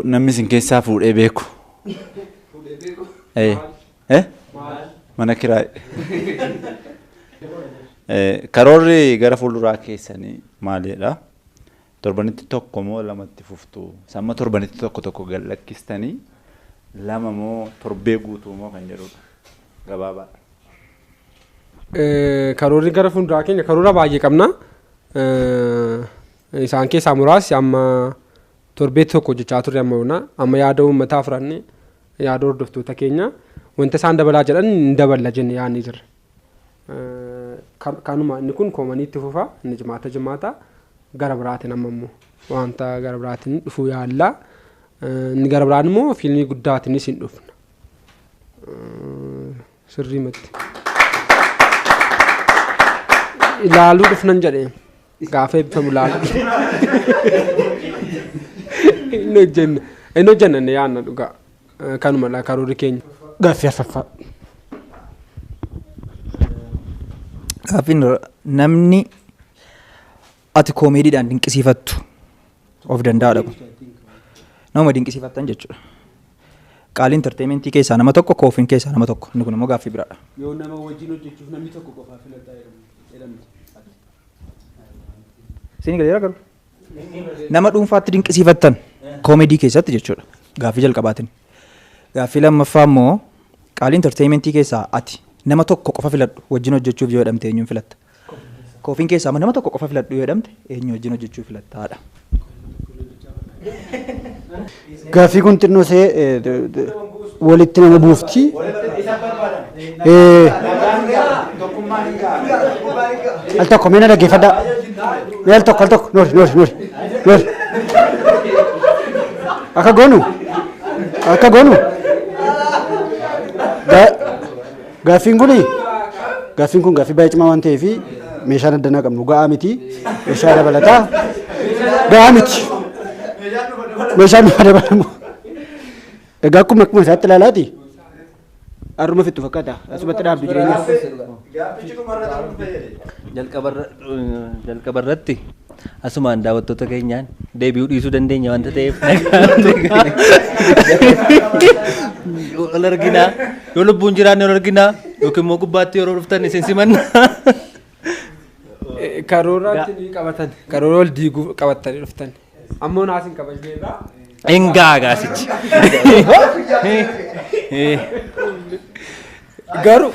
namni isin keessaa fuudhee beeku. Mana kiraay. Karoorri gara fuulduraa keessanii maalidha? Torbanitti tokko moo lamatti fuftu? Samma torbanitti tokko gallakkistanii lama moo torbee guutuu moo kan jedhudha? Gabaabaa. Karoorri gara fuulduraa keenya karoora baay'ee qabna. Isaan keessaa muraasni amma torbee tokko hojjechaa turre amma yaada uummataa fudhannee yaada hordoftoota keenya wanta isaan dabalaa jedhan hin daballa jennee yaadnee jirra. Kanuma inni kun koomaniitti fufa inni jimaata gara biraatiin amma immoo wanta gara biraatiin dhufuu yaalla. Inni gara biraan immoo fiilmii guddaatiinis hin dhufna. Sirrii miti. Ilaaluu dhufnan jedhee gaafa eebbifamu ilaaluu. Inni hojjenna inni yaadna dhugaa. Kanuma karoorri keenya. Gaaffii arfaffaa. Gaaffiin namni ati koomeediidhaan dinqisiifattu of danda'aadha kun. Nama dinqisiifattan jechuudha. Qaalii intarteementii keessaa nama tokko, koofiin keessaa nama tokko. Inni kun immoo gaaffii biraadha. Yoo nama wajjin hojjechuuf namni tokko qofaa filataa jedhamti. Isin galeera garuu. Nama dhuunfaatti dinqisiifattan koomeedii keessatti jechuudha. Gaaffii jalqabaatiin. Gaaffii lammaffaa immoo qaalii intarteementii keessaa ati nama tokko qofa filadhu wajjin hojjechuuf yoo jedhamte eenyuun filatta? Koofiin keessaa nama tokko qofa filadhu yoo jedhamte eenyu wajjin hojjechuuf filattaadha? Gaaffii kun xinnoo walitti nama buufti. Al tokko meena dhaggeeffadhaa. Al tokko noori. Akka goonu. Gaaffiin kun gaaffii baay'ee cimaa waan ta'eef meeshaan addanaa qabnu ga'aa miti. Meeshaa dabalataa ga'aa miti. Meeshaan maa dabalamu. Egaa akkuma isaatti ilaalaati. Haruma fixu fakkaata. Asumatti dhaabdu jireenya. Jalqabarratti asumaan daawwattoota keenyaan deebi'uu dhiisuu dandeenya wanta ta'eef ol arginaa yoo lubbuun jiraanne ol arginaa yookiin immoo gubbaatti yeroo dhuftan isin simanna. Karoora qabatan karoora ol diiguu qabatanii dhuftan ammoo naasiin kabajneerraa. Engaa gaasichi. Garuu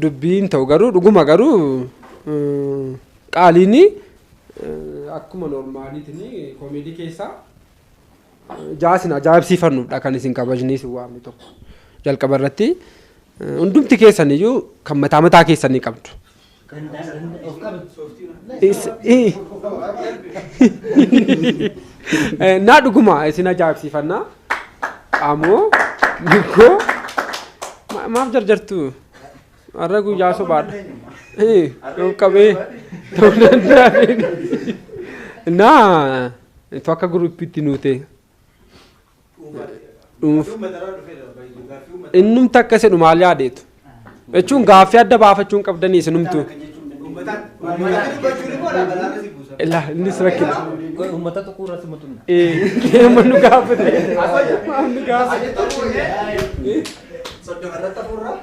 dubbiin ta'u dhuguma qaaliin akkuma normaaliitiin koomeedii keessaa jaasin ajaa'ibsiifannuudha kan isin kabajnee isin waamne tokko jalqaba irratti hundumti keessan iyyuu kan mataa keessanii qabdu. Naa dhuguma isin ajaa'ibsiifannaa ammoo mikkoo maaf jarjartu har'a guyyaa sobaadha. Yoo qabee ta'uu danda'a. Naa itu akka guruppiitti nuute innumti akka isin maal yaadeetu jechuun gaaffii adda baafachuun qabdanii isinumtu. Innis rakkina. Uummata tokko irratti mutunna. Mannu gaafate.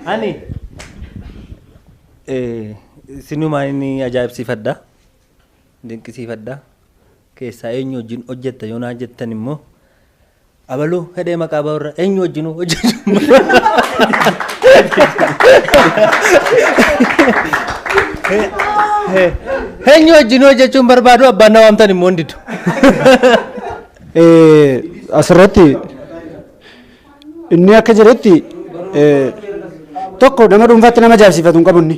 Ani sinumaan inni ajaa'ibsiifadha. Dinqisiifadha. Keessaa eenyu wajjin hojjetta yoo naa jettan immoo abaluu hedee maqaa ba'urra eenyu wajjin hojjetu. Eenyu wajjin hojjechuun barbaadu abbaan na waamtan immoo hin didu. Asirratti inni akka jedhetti tokko nama dhuunfaatti nama ajaa'ibsiifatu hin qabu inni.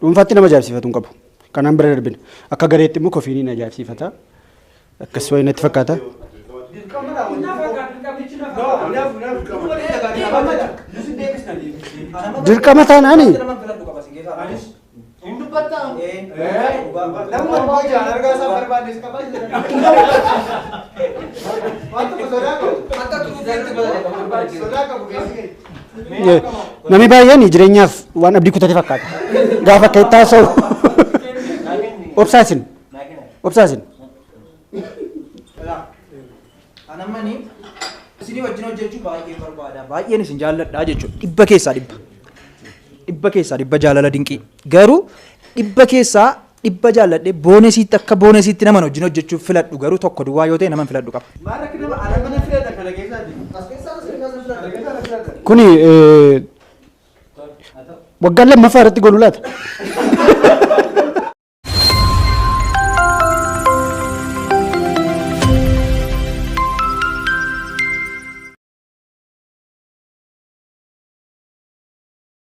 Dhuunfaatti nama ajaa'ibsiifatu hin qabu. Kanaan bira darbina. Akka gareetti immoo kofiiniin ajaa'ibsiifata. Akkas wayi natti fakkaata. Dirqama taanaani. Namni baay'een jireenyaaf waan abdii kutate fakkaata. Gaafa akka itti haasa'u Obsaasin. Obsaasin. Anamani isinii wajjin hojjechuu baay'ee barbaada. Baay'een isin jaalladhaa jechuudha. Dhibba keessaa dhibba. Dhibba keessaa dhibba jaalala dinqii. Garuu dhibba keessaa dhibba jaalladhee boonesiitti akka boonesiitti nama wajjin hojjechuuf filadhu garuu tokko duwwaa yoo ta'e nama filadhu qaba. Kuni waggaan lammaffaa irratti godhu laata?